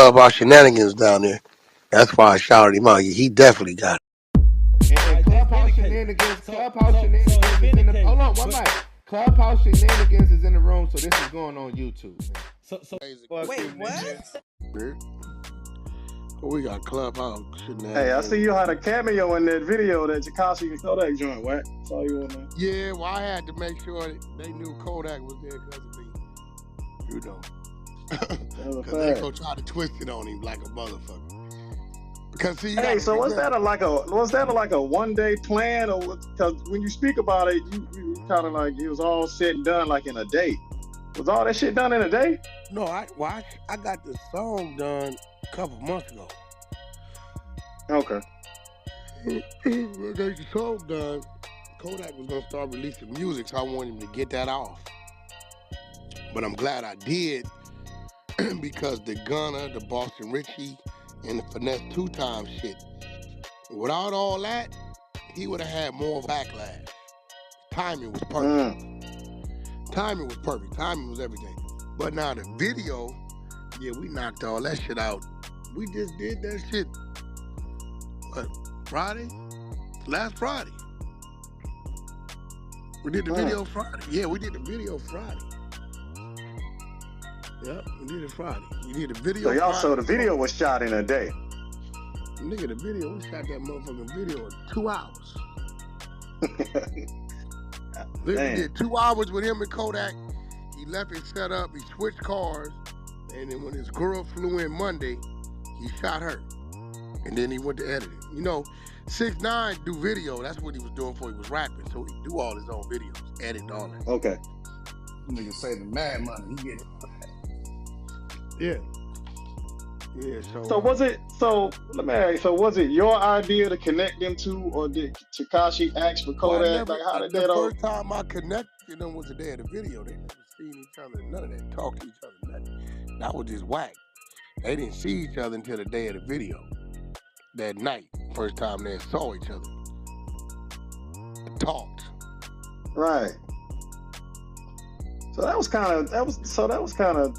Clubhouse shenanigans down there. That's why I shouted him out. He definitely got it. And Clubhouse shenanigans, Clubhouse shenanigans is in the. Hold on, one mic. Clubhouse shenanigans is in the room, so this is going on YouTube. Wait, what? We got Clubhouse shenanigans. Hey, I see you had a cameo in that video that Tekashi and Kodak joint, Wack. Saw you on there. Yeah, well, I had to make sure that they knew Kodak was there because of me. You know. Because they go try to twist it on him like a motherfucker. Because see, hey, so was that like a 1 day plan, or because when you speak about it, you kind of like it was all said and done like in a day? Was all that shit done in a day? No, I got the song done a couple months ago. Okay. When I got the song done, Kodak was gonna start releasing music, so I wanted him to get that off. But I'm glad I did because the Gunna, the Boston Richie, and the Finesse 2 Times shit. Without all that, he would have had more backlash. Timing was perfect. Timing was perfect. Timing was everything. But now the video, yeah, we knocked all that shit out. We just did that shit, what, Friday? Last Friday. We did the video Friday. Yeah, we did the video Friday. Yep, we did it Friday. You did the video. So y'all, so the video was shot in a day. Nigga, the video, we shot that motherfucking video in 2 hours. We did 2 hours with him and Kodak. He left it set up, he switched cars, and then when his girl flew in Monday, he shot her. And then he went to edit it. You know, 6ix9ine do video, that's what he was doing before he was rapping, so he do all his own videos, edit all that. Okay. Nigga saving mad money, he get it. Yeah. Yeah, so was it, so let me ask, so was it your idea to connect them two, or did Tekashi ask for Kodak? Well, like how did the that all? first time I connected them was the day of the video. They never seen each other, none of that, talk to each other, nothing. That was just whack. They didn't see each other until the day of the video. That night, first time they saw each other. Talked. Right. So that was kind of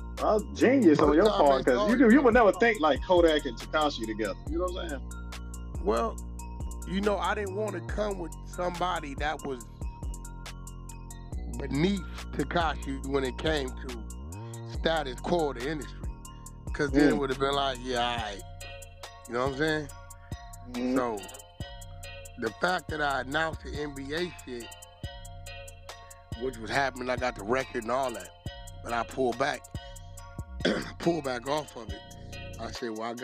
genius on your part, because you would never think like Kodak and Tekashi together. You know what I'm saying? Well, you know, I didn't want to come with somebody that was beneath Tekashi when it came to status quo of the industry, because then it would have been like, yeah, all right. You know what I'm saying? So the fact that I announced the NBA shit, which was happening, I got the record and all that, but I pulled back off of it. I said, well, it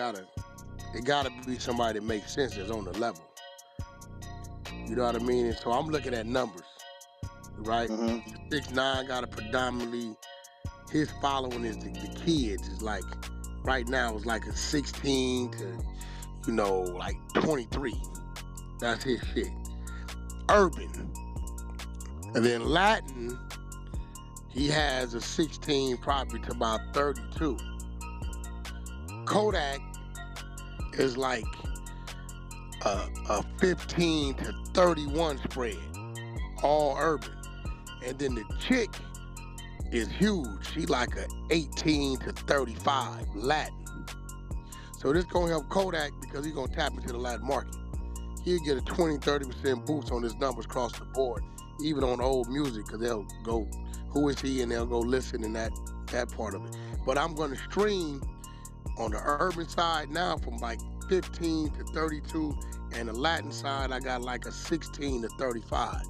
gotta be somebody that makes sense, that's on the level. You know what I mean? And so I'm looking at numbers, right? 6ix9ine got a predominantly, his following is the kids, is like, right now it's like a 16 to, you know, like 23. That's his shit. Urban. And then Latin, he has a 16 probably to about 32. Kodak is like a 15 to 31 spread, all urban. And then the chick is huge. She like a 18 to 35 Latin. So this gonna help Kodak because he's gonna tap into the Latin market. He'll get a 20-30% boost on his numbers across the board, even on old music, because they'll go, who is he, and they'll go listen in that part of it. But I'm going to stream on the urban side now from like 15 to 32, and the Latin side I got like a 16 to 35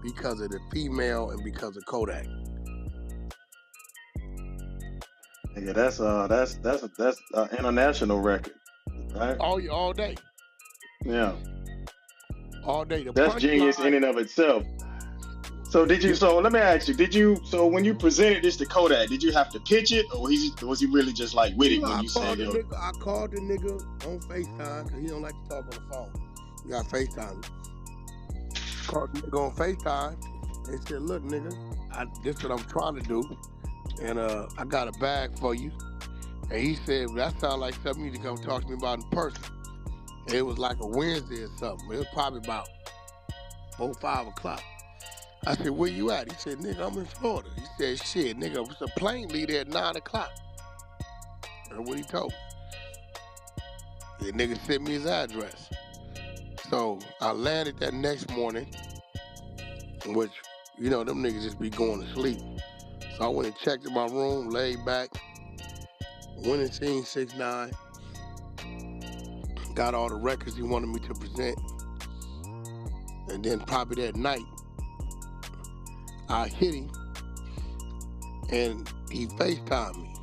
because of the female and because of Kodak. Yeah, that's an international record, right? All day. Yeah. All day. That's genius in and of itself. So so let me ask you, so when you presented this to Kodak, did you have to pitch it, or was he really just like with it when you said it? I called the nigga on FaceTime, because he don't like to talk on the phone. You got FaceTime. Called the nigga on FaceTime and said, look, nigga, this is what I'm trying to do, and I got a bag for you. And he said, well, that sounds like something you need to come talk to me about in person. And it was like a Wednesday or something. It was probably about 4, 5 o'clock. I said, where you at? He said, nigga, I'm in Florida. He said, shit, nigga, it's a plane leave there at 9 o'clock. That's what he told me. The nigga sent me his address. So I landed that next morning, which, you know, them niggas just be going to sleep. So I went and checked in my room, laid back, went and seen 6ix9ine, got all the records he wanted me to present. And then probably that night, I hit him and he FaceTimed me.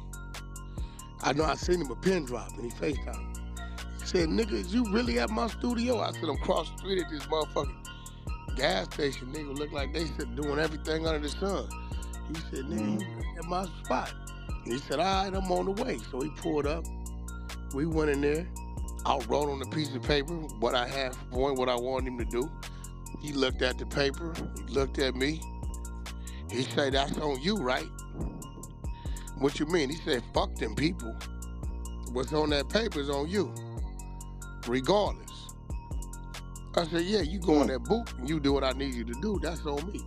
I know I seen him a pin drop and he FaceTimed me. He said, nigga, is you really at my studio? I said, I'm across the street at this motherfucking gas station. Nigga look like they said doing everything under the sun. He said, nigga, you really at my spot. And he said, all right, I'm on the way. So he pulled up. We went in there. I wrote on a piece of paper what I had for him, what I wanted him to do. He looked at the paper. He looked at me. He said, that's on you, right? What you mean? He said, fuck them people. What's on that paper is on you, regardless. I said, yeah, you go in that booth and you do what I need you to do. That's on me.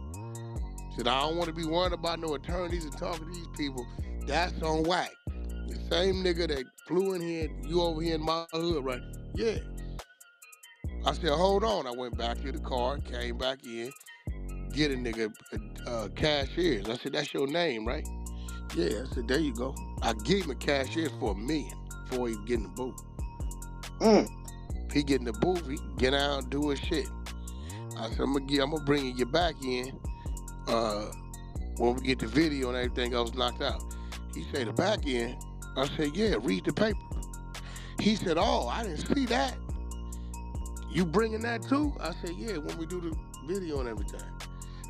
He said, I don't want to be worried about no attorneys and talking to these people. That's on Wack. The same nigga that flew in here, you over here in my hood, right? Yeah. I said, hold on. I went back to the car, came back in, get a nigga cashiers. I said, that's your name, right? Yeah, I said, there you go. I gave him a cashiers for $1 million before he get in the booth. He get in the booth, he get out and do his shit. I said, I'm gonna bring you back in when we get the video and everything else knocked out. He said, the back end? I said, yeah, read the paper. He said, oh, I didn't see that. You bringing that too? I said, yeah, when we do the video and everything.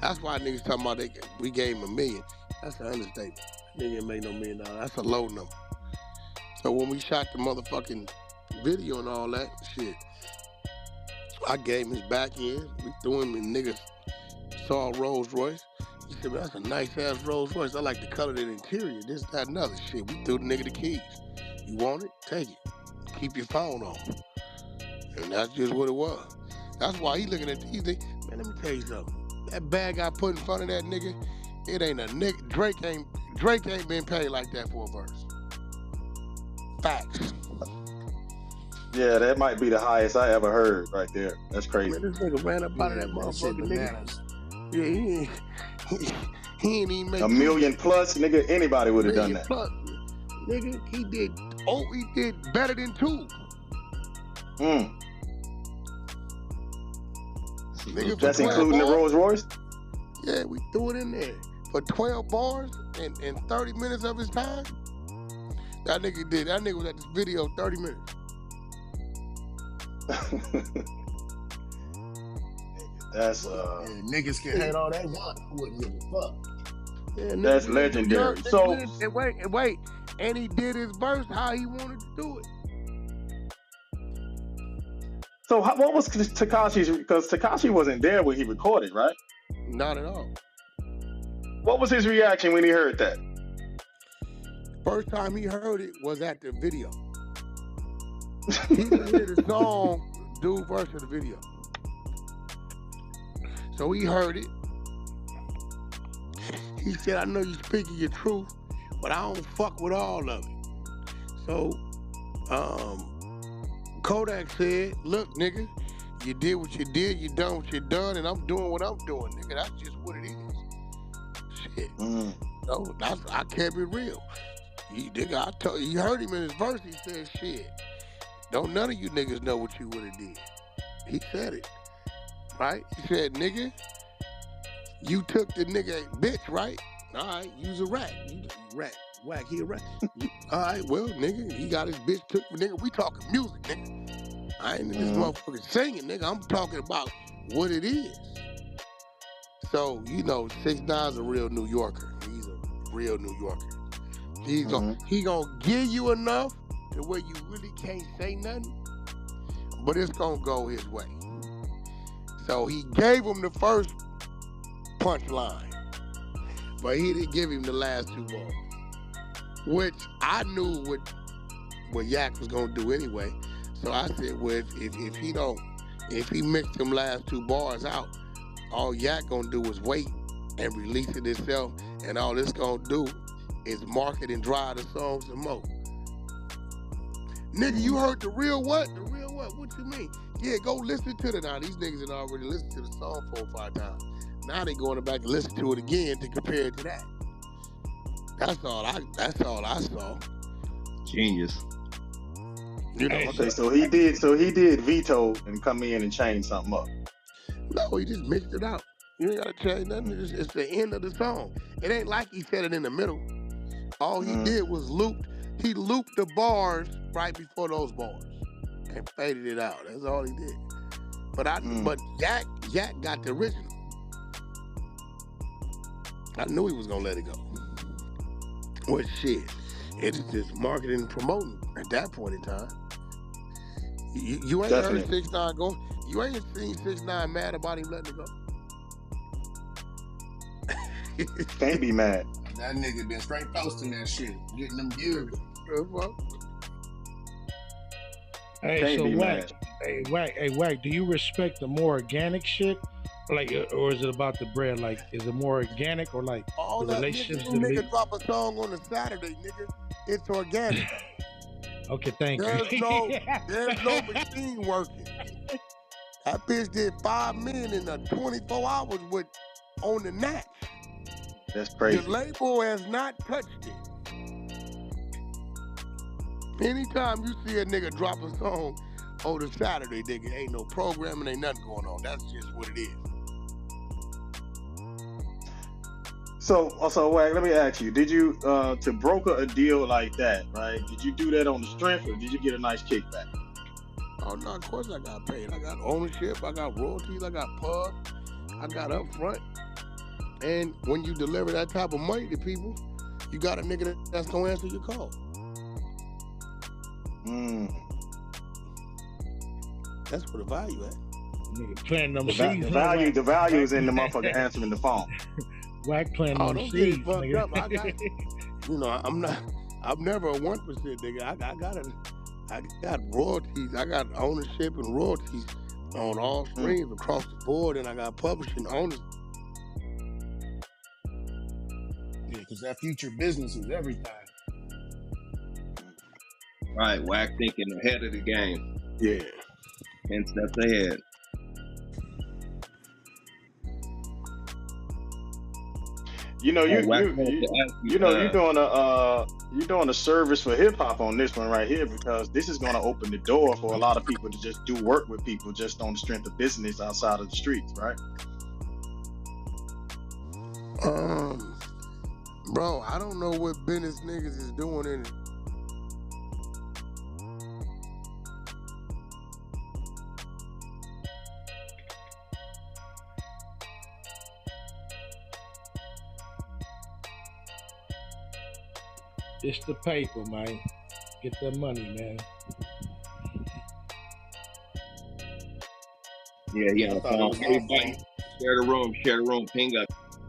That's why niggas talking about we gave him $1 million. That's an understatement. Nigga ain't make no $1 million. That's a low number. So when we shot the motherfucking video and all that shit, I gave him his back end. We threw him in niggas saw a Rolls Royce. He said, man, that's a nice ass Rolls Royce. I like the color of the interior, this, that, and other shit. We threw the nigga the keys. You want it? Take it. Keep your phone on. And that's just what it was. That's why he looking at these things. Man, let me tell you something. That bag I put in front of that nigga, it ain't a nigga. Drake ain't been paid like that for a verse. Facts. Yeah, that might be the highest I ever heard right there. That's crazy. Man, this nigga ran up out of that motherfucking nigga. Yeah, he ain't even make $1 million plus, nigga. Anybody would have done that. Plus, nigga, he did better than 2. Nigga, that's including the Rolls Royce? Yeah, we threw it in there. For 12 bars and 30 minutes of his time, that nigga was at this video 30 minutes. That's niggas can hate all they want. I wouldn't give a fuck. Yeah, that's legendary. So wait, and he did his verse how he wanted to do it. So what was Tekashi's? Because Tekashi wasn't there when he recorded, right? Not at all. What was his reaction when he heard that? First time he heard it was at the video. He didn't hear the song, dude, verse of the video. So he heard it. He said, I know you speaking your truth, but I don't fuck with all of it. So Kodak said, look, nigga, you did what you did, you done what you done, and I'm doing what I'm doing, nigga. That's just what it is. Shit. No, I kept it real. You heard him in his verse, he said, shit. Don't none of you niggas know what you would have did. He said it, right? He said, nigga, you took the nigga bitch, right? All right, you's a rat. You rat. Wack, he a rat. All right, well, nigga, he got his bitch took, nigga. We talking music, nigga. I ain't in this motherfucker singing, nigga. I'm talking about what it is. So, you know, 6ix9ine's a real New Yorker. He's a real New Yorker. He gonna give you enough to where you really can't say nothing, but it's gonna go his way. So he gave him the first punchline, but he didn't give him the last 2 bars, which I knew what Yak was gonna do anyway. So I said, well, if he mixed them last 2 bars out, all Yak gonna do is wait and release it himself, and all it's gonna do is market and drive the song some more. Nigga, you heard the real what? The real what? What you mean? Yeah, go listen to it now. These niggas had already listened to the song 4 or 5 times. Now they going back and listen to it again to compare it to that. That's all I saw. Genius. You know, okay, so he did veto and come in and change something up. No, he just mixed it out. You ain't gotta change nothing. It's the end of the song. It ain't like he said it in the middle. All he did was he looped the bars right before those bars and faded it out. That's all he did. But Jack got the original. I knew he was gonna let it go. Well, shit, it's just marketing and promoting at that point in time. You ain't heard 6ix9ine go. You ain't seen 6ix9ine mad about him letting it go. Can't be mad. That nigga been straight posting that shit, getting them views. Hey, so Wack, do you respect the more organic shit? Like, or is it about the bread? Like, is it more organic or like all the that relationships? Nigga drop a song on a Saturday, nigga. It's organic. Okay, thank you. There's no machine working. That bitch did 5 million in 24 hours on the Natch. That's crazy. The label has not touched it. Anytime you see a nigga drop a song on a Saturday, nigga, ain't no programming, ain't nothing going on. That's just what it is. So Wack, let me ask you, did you to broker a deal like that, right? Did you do that on the strength or did you get a nice kickback? Oh no, of course I got paid. I got ownership, I got royalties, I got pub, I got upfront. And when you deliver that type of money to people, you got a nigga that's gonna answer your call. That's where the value at. Nigga playing them seeds. The value is in the motherfucker answering the phone. Wack playing them don't seeds. Get fucked up. I got, I'm never a 1% nigga. I got royalties. I got ownership and royalties on all streams across the board, and I got publishing owners. Yeah, because that future business is everything. Right, Wack thinking ahead of the game. Yeah. 10 steps ahead. You're doing a service for hip hop on this one right here, because this is going to open the door for a lot of people to just do work with people just on the strength of business outside of the streets, right? Bro, I don't know what business niggas is doing in it. It's the paper, man. Get that money, man. Yeah, on the phone. Everybody, share the room, ping up.